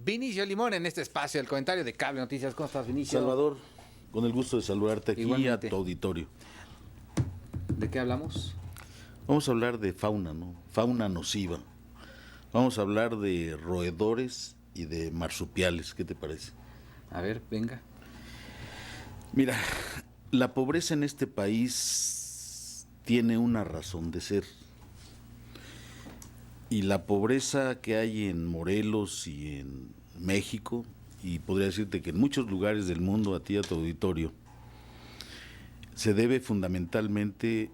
Vinicio Limón en este espacio del comentario de Cable Noticias. ¿Cómo estás, Vinicio? Salvador, con el gusto de saludarte aquí Igualmente. a tu auditorio. ¿De qué hablamos? Vamos a hablar de fauna, ¿no? Fauna nociva. Vamos a hablar de roedores y de marsupiales. ¿Qué te parece? A ver, venga. Mira, la pobreza en este país tiene una razón de ser. Y la pobreza que hay en Morelos y en México, y podría decirte que en muchos lugares del mundo, a ti y a tu auditorio, se debe fundamentalmente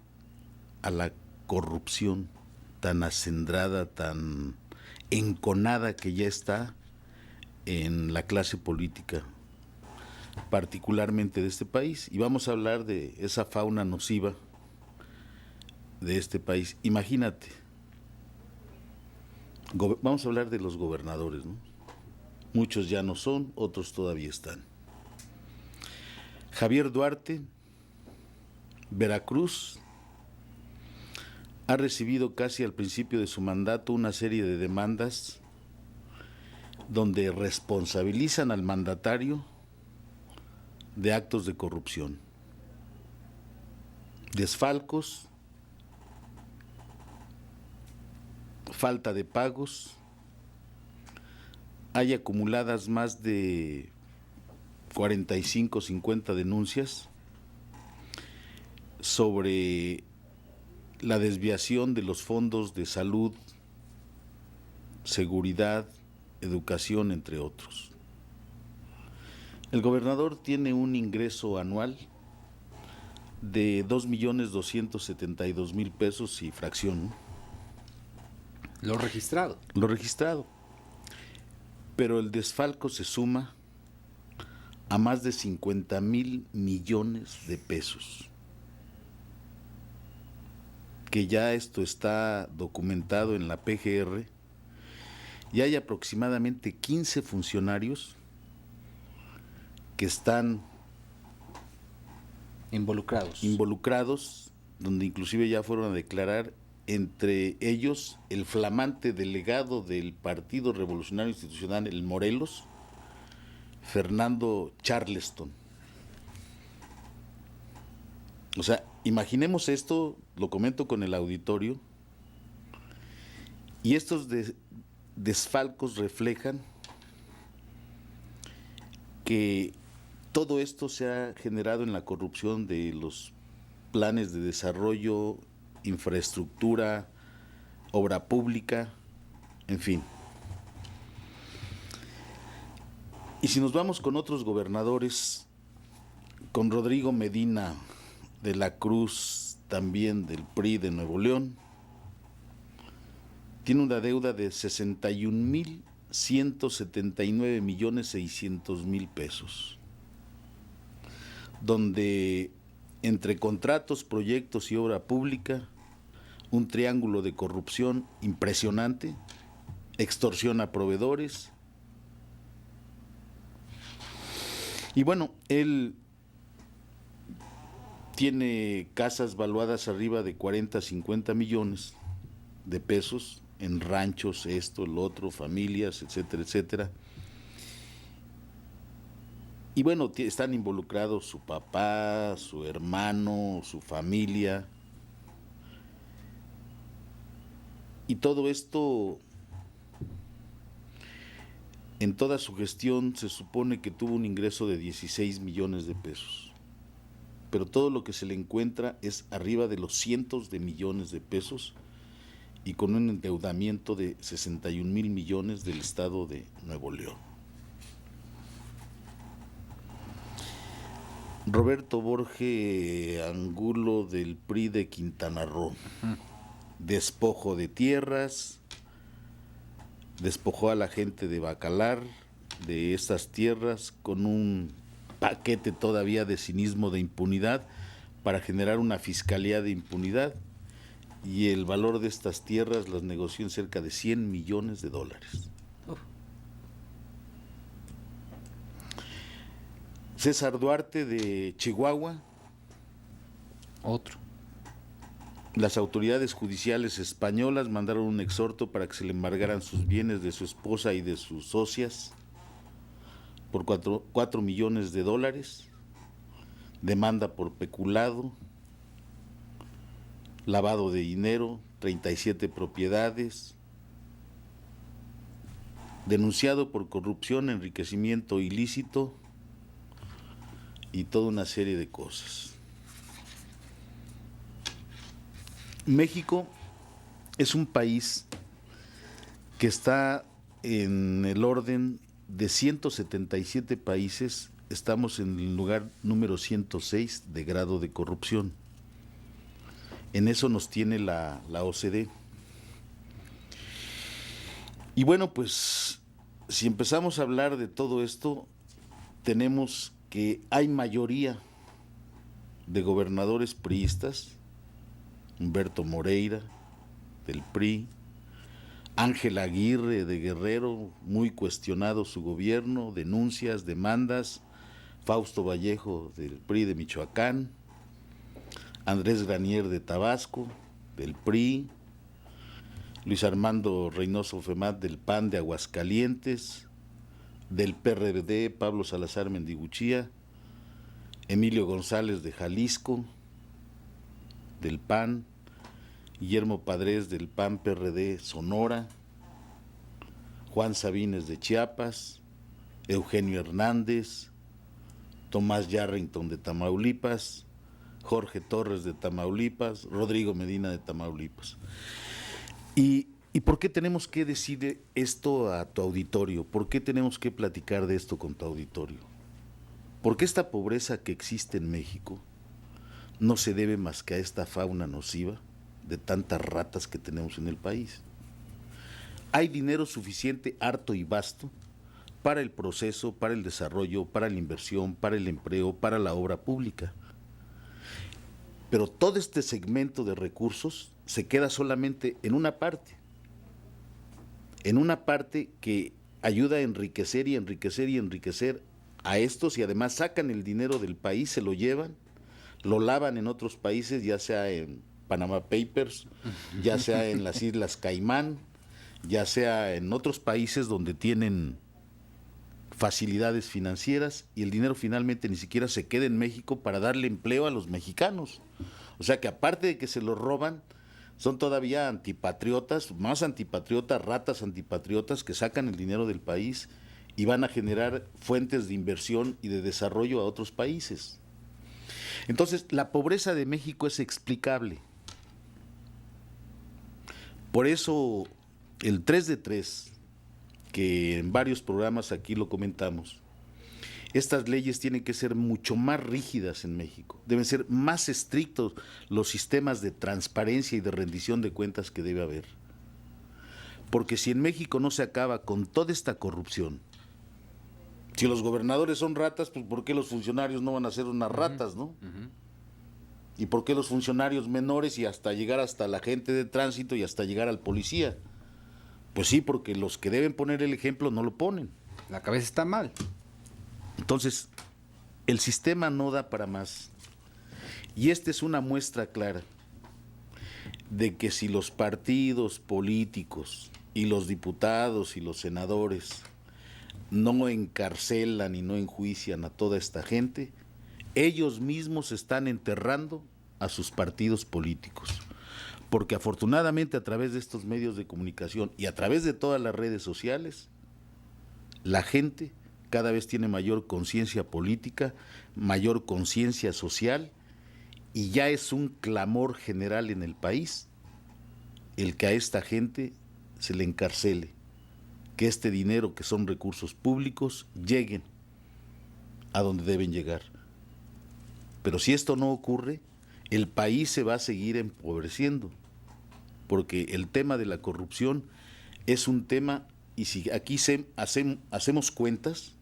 a la corrupción tan acendrada, tan enconada que ya está en la clase política, particularmente de este país. Y vamos a hablar de esa fauna nociva de este país. Imagínate. Vamos a hablar de los gobernadores, ¿no? Muchos ya no son, otros todavía están. Javier Duarte, Veracruz, ha recibido casi al principio de su mandato una serie de demandas donde responsabilizan al mandatario de actos de corrupción, desfalcos, falta de pagos. Hay acumuladas más de 45, 50 denuncias sobre la desviación de los fondos de salud, seguridad, educación, entre otros. El gobernador tiene un ingreso anual de 2.272.000 pesos y fracción, ¿no? Lo registrado. Lo registrado. Pero el desfalco se suma a más de 50,000 millones de pesos. Que ya esto está documentado en la PGR y hay aproximadamente 15 funcionarios que están involucrados, donde inclusive ya fueron a declarar, entre ellos el flamante delegado del Partido Revolucionario Institucional, el Morelos, Fernando Charleston. O sea, imaginemos esto, lo comento con el auditorio, y estos desfalcos reflejan que todo esto se ha generado en la corrupción de los planes de desarrollo, infraestructura, obra pública, en fin. Y si nos vamos con otros gobernadores, con Rodrigo Medina de la Cruz, también del PRI de Nuevo León, tiene una deuda de 61,179,600,000 pesos, donde entre contratos, proyectos y obra pública, un triángulo de corrupción impresionante, extorsión a proveedores. Y bueno, él tiene casas valuadas arriba de 40, 50 millones de pesos en ranchos, esto, el otro, familias, etcétera, etcétera. Y bueno, están involucrados su papá, su hermano, su familia. Y todo esto, en toda su gestión, se supone que tuvo un ingreso de 16 millones de pesos. Pero todo lo que se le encuentra es arriba de los cientos de millones de pesos y con un endeudamiento de 61,000 millones del estado de Nuevo León. Roberto Borge Angulo del PRI de Quintana Roo. Despojo de tierras, despojó a la gente de Bacalar de estas tierras con un paquete todavía de cinismo de impunidad para generar una fiscalía de impunidad, y el valor de estas tierras las negoció en cerca de 100 millones de dólares. César Duarte de Chihuahua. Otro. Las autoridades judiciales españolas mandaron un exhorto para que se le embargaran sus bienes de su esposa y de sus socias por 4 millones de dólares, demanda por peculado, lavado de dinero, 37 propiedades, denunciado por corrupción, enriquecimiento ilícito y toda una serie de cosas. México es un país que está en el orden de 177 países, estamos en el lugar número 106 de grado de corrupción. En eso nos tiene la OCDE. Y bueno, pues si empezamos a hablar de todo esto, tenemos que hay mayoría de gobernadores priistas, Humberto Moreira, del PRI, Ángel Aguirre de Guerrero, muy cuestionado su gobierno, denuncias, demandas, Fausto Vallejo del PRI de Michoacán, Andrés Granier de Tabasco, del PRI, Luis Armando Reynoso Femat del PAN de Aguascalientes, del PRD, Pablo Salazar Mendiguchía, Emilio González de Jalisco, del PAN, Guillermo Padres del PAN PRD Sonora, Juan Sabines de Chiapas, Eugenio Hernández, Tomás Yarrington de Tamaulipas, Jorge Torres de Tamaulipas, Rodrigo Medina de Tamaulipas. ¿Y por qué tenemos que decir esto a tu auditorio? ¿Por qué tenemos que platicar de esto con tu auditorio? Porque esta pobreza que existe en México no se debe más que a esta fauna nociva de tantas ratas que tenemos en el país. Hay dinero suficiente, harto y vasto para el proceso, para el desarrollo, para la inversión, para el empleo, para la obra pública. Pero todo este segmento de recursos se queda solamente en una parte que ayuda a enriquecer y enriquecer y enriquecer a estos, y además sacan el dinero del país, se lo llevan, lo lavan en otros países, ya sea en Panama Papers, ya sea en las Islas Caimán, ya sea en otros países donde tienen facilidades financieras, y el dinero finalmente ni siquiera se queda en México para darle empleo a los mexicanos. O sea que aparte de que se lo roban, son todavía antipatriotas, más antipatriotas, ratas antipatriotas que sacan el dinero del país y van a generar fuentes de inversión y de desarrollo a otros países. Entonces, la pobreza de México es explicable. Por eso, el 3 de 3, que en varios programas aquí lo comentamos, estas leyes tienen que ser mucho más rígidas en México. Deben ser más estrictos los sistemas de transparencia y de rendición de cuentas que debe haber. Porque si en México no se acaba con toda esta corrupción, si los gobernadores son ratas, pues ¿por qué los funcionarios no van a ser unas ratas, no? ¿Y por qué los funcionarios menores y hasta llegar hasta la gente de tránsito y hasta llegar al policía? Pues sí, porque los que deben poner el ejemplo no lo ponen. La cabeza está mal. Entonces, el sistema no da para más. Y esta es una muestra clara de que si los partidos políticos y los diputados y los senadores no encarcelan y no enjuician a toda esta gente, ellos mismos están enterrando a sus partidos políticos. Porque afortunadamente a través de estos medios de comunicación y a través de todas las redes sociales, la gente cada vez tiene mayor conciencia política, mayor conciencia social, y ya es un clamor general en el país el que a esta gente se le encarcele, que este dinero, que son recursos públicos, lleguen a donde deben llegar. Pero si esto no ocurre, el país se va a seguir empobreciendo, porque el tema de la corrupción es un tema, y si aquí hacemos cuentas,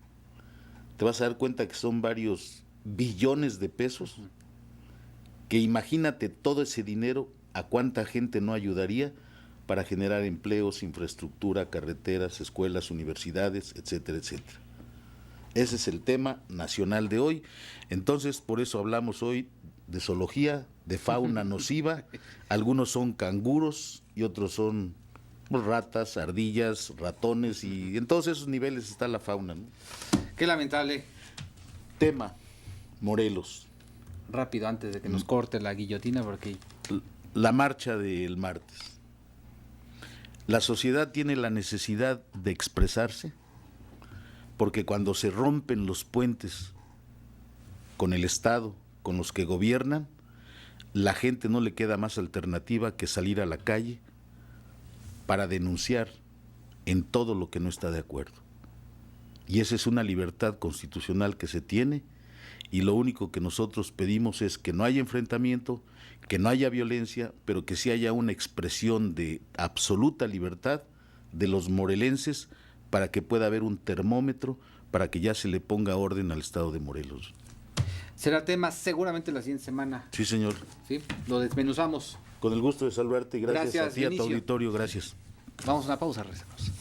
te vas a dar cuenta que son varios billones de pesos, que imagínate todo ese dinero, a cuánta gente no ayudaría para generar empleos, infraestructura, carreteras, escuelas, universidades, etcétera, etcétera. Ese es el tema nacional de hoy. Entonces, por eso hablamos hoy de zoología, de fauna nociva. Algunos son canguros y otros son ratas, ardillas, ratones, y en todos esos niveles está la fauna, ¿no? Qué lamentable. Tema, Morelos. Rápido, antes de que nos corte la guillotina, porque... La marcha del martes. La sociedad tiene la necesidad de expresarse porque cuando se rompen los puentes con el Estado, con los que gobiernan, la gente no le queda más alternativa que salir a la calle para denunciar en todo lo que no está de acuerdo. Y esa es una libertad constitucional que se tiene, y lo único que nosotros pedimos es que no haya enfrentamiento, que no haya violencia, pero que sí haya una expresión de absoluta libertad de los morelenses para que pueda haber un termómetro para que ya se le ponga orden al estado de Morelos. Será tema seguramente la siguiente semana. Sí, señor. Sí, lo desmenuzamos. Con el gusto de saludarte. Gracias a ti, a tu Vinicio. auditorio. Gracias. Vamos a una pausa, regresamos.